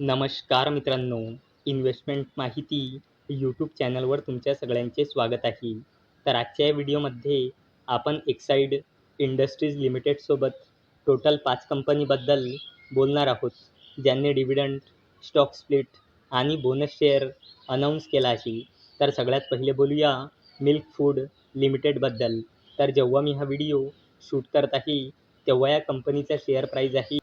नमस्कार मित्रांनो, इन्व्हेस्टमेंट माहिती यूट्यूब चॅनलवर तुमच्या सगळ्यांचे स्वागत आहे. तर आजच्या या व्हिडिओमध्ये आपण एक्साईड इंडस्ट्रीज लिमिटेडसोबत टोटल 5 कंपनीबद्दल बोलणार आहोत, ज्यांनी डिव्हिडंड, स्टॉक स्प्लिट आणि बोनस शेअर अनाऊन्स केला आहे. तर सगळ्यात पहिले बोलूया मिल्क फूड लिमिटेडबद्दल. तर जेव्हा मी हा व्हिडिओ शूट करत आहे, तेव्हा या कंपनीचा शेअर प्राईज आहे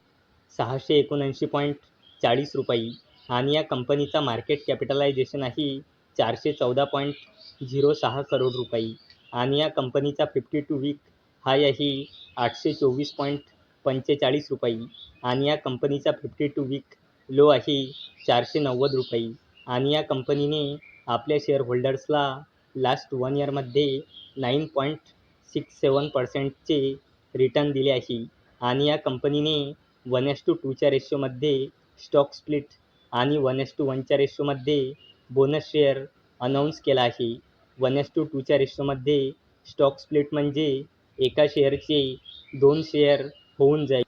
679.40 आणि या कंपनीचा मार्केट कॅपिटलायझेशन आहे 414.06 करोड रुपये आणि या कंपनीचा 52 वीक हाय आहे 824.45 रुपये आणि या कंपनीचा 52 वीक लो आहे 490 रुपये आणि या कंपनीने आपल्या शेअर होल्डर्सला लास्ट 1 इयरमध्ये 9.67%चे रिटर्न दिले आहे आणि या कंपनीने 1:2च्या रेशोमध्ये स्टॉक स्प्लिट आणि 1:1च्या रेशोमध्ये बोनस शेअर अनाऊन्स केला आहे. 1:2च्या रेशोमध्ये स्टॉक स्प्लिट म्हणजे एका शेअरचे 2 शेअर होऊन जाईल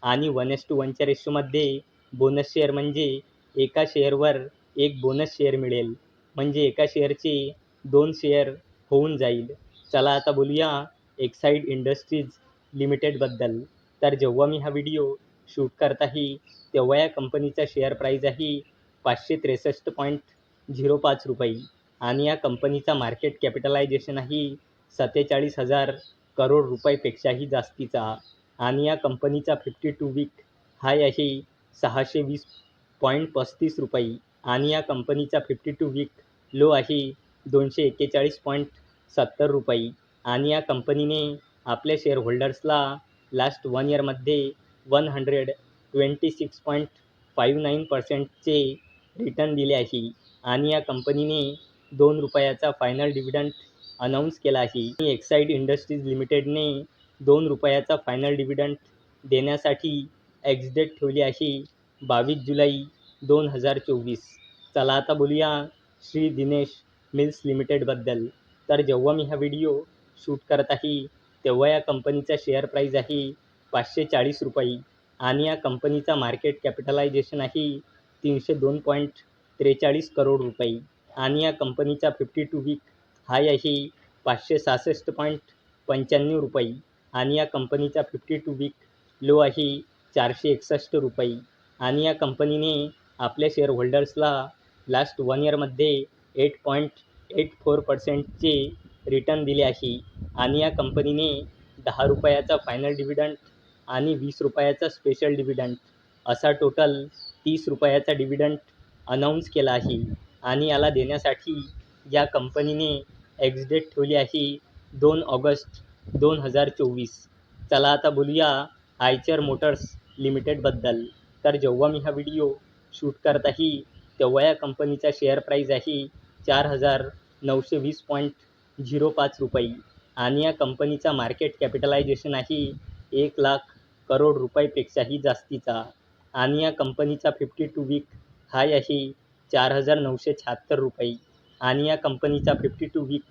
आणि 1:1च्या रेशोमध्ये बोनस शेअर म्हणजे एका शेअरवर एक बोनस शेअर मिळेल, म्हणजे एका शेअरचे 2 शेअर होऊन जाईल. चला आता बोलूया एक्साईड इंडस्ट्रीज लिमिटेडबद्दल. तर जेव्हा मी हा व्हिडिओ शूट करत आहे, तेव्हा या कंपनीचा शेअर प्राईज आहे 563.05 रुपये आणि या कंपनीचा मार्केट कॅपिटलायझेशन आहे 47,000 करोड रुपयापेक्षाही जास्तीचा आणि या कंपनीचा 52 वीक हाय आहे 620.35 रुपये आणि या कंपनीचा 52 वीक लो आहे 241.70 रुपये आणि या कंपनीने आपल्या शेअर होल्डर्सला लास्ट 1 इयरमध्ये 126.59%चे रिटर्न दिले आहे आणि या कंपनीने 2 रुपयाचा फायनल डिव्हिडंड अनाऊन्स केला आहे. एक्साईड इंडस्ट्रीज लिमिटेडने 2 रुपयाचा फायनल डिव्हिडंड देण्यासाठी एक्स-डेट ठेवली आहे 22 जुलै 2024. चला आता बोलूया श्री दिनेश मिल्स लिमिटेडबद्दल. तर जेव्हा मी हा व्हिडिओ शूट करत आहे, तेव्हा या कंपनीचा शेअर प्राईज आहे 540 रुपये आणि या कंपनीचा मार्केट कॅपिटलायझेशन आहे 302.43 करोड रुपये आणि या कंपनीचा 52 वीक हाय आहे 566.95 रुपये आणि या कंपनीचा 52 वीक लो आहे 461 रुपये आणि या कंपनीने आपल्या शेअर होल्डर्सला लास्ट 1 इयरमध्ये 8.84%चे रिटर्न दिले आहे आणि या कंपनीने 10 रुपयाचा फायनल डिव्हिडंड आणि 20 रुपयाचा स्पेशल डिव्हिडंड असा टोटल 30 रुपयाचा डिव्हिडंड अनाऊन्स केला आहे आणि याला देण्यासाठी या कंपनीने एक्स-डेट ठेवली आहे 2 ऑगस्ट 2024. चला आता बोलूया आयचर मोटर्स लिमिटेडबद्दल. तर जेव्हा मी हा व्हिडिओ शूट करत आहे, तेव्हा या कंपनीचा शेअर प्राईज आहे 4,920.05 रुपये आणि या कंपनीचा मार्केट कॅपिटलायझेशन आहे 1,00,000 करोड रुपयापेक्षाही जास्तीचा आणि या कंपनीचा 52 वीक हाय आहे 4,976 रुपये आणि या कंपनीचा 52 वीक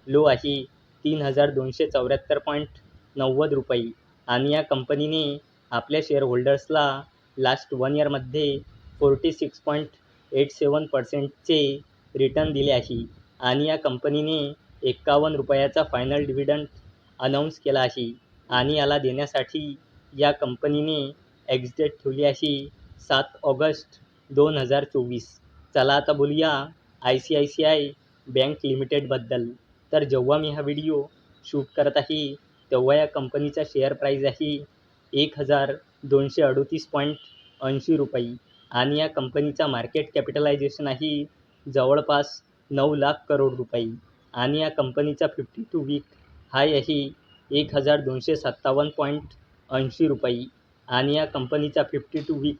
लो आहे 3,274.90 रुपये आणि या कंपनीने आपल्या शेअर होल्डर्सला लास्ट 1 इयरमध्ये 46.87%चे रिटर्न दिले आहे आणि या कंपनीने 51 रुपयाचा फायनल डिव्हिडंड अनाऊन्स केला आहे आणि याला देण्यासाठी या कंपनीने एक्स-डेट ठेवली आहे 7 ऑगस्ट 2024. चला आता बोलूया ICICI बँक लिमिटेडबद्दल. तर जेव्हा मी हा व्हिडिओ शूट करत आहे, तेव्हा या कंपनीचा शेअर प्राईज आहे 1,238.80 रुपये आणि या कंपनीचा मार्केट कॅपिटलायझेशन आहे जवळपास 9,00,000 करोड रुपये आणि या कंपनीचा 52 वीक हाय आहे 1,257.80 रुपये आणि या कंपनीचा 52 वीक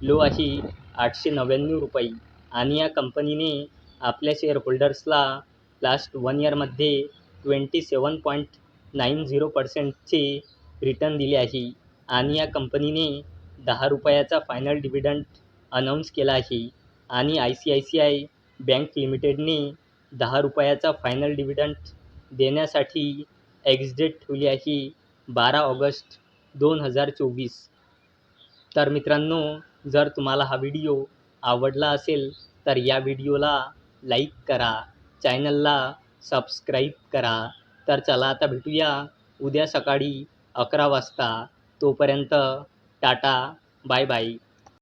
लो आहे 899 रुपये आणि या कंपनीने आपल्या शेअर होल्डर्सला लास्ट 1 इयरमध्ये 27.90%चे रिटर्न दिले आहे आणि या कंपनीने 10 रुपयाचा फायनल डिव्हिडंड अनाऊन्स केला आहे आणि ICICI बँक लिमिटेडने 10 रुपयाचा फायनल डिव्हिडंड देण्यासाठी एक्स-डेट ठेवली आहे 12 ऑगस्ट 2024. तर मित्रांनो, जर तुम्हाला हा व्हिडिओ आवडला असेल तर या व्हिडिओला लाईक करा, चॅनलला सबस्क्राईब करा. तर चला आता भेटूया उद्या सकाळी 11 वाजता. तोपर्यंत टाटा, बाय बाय.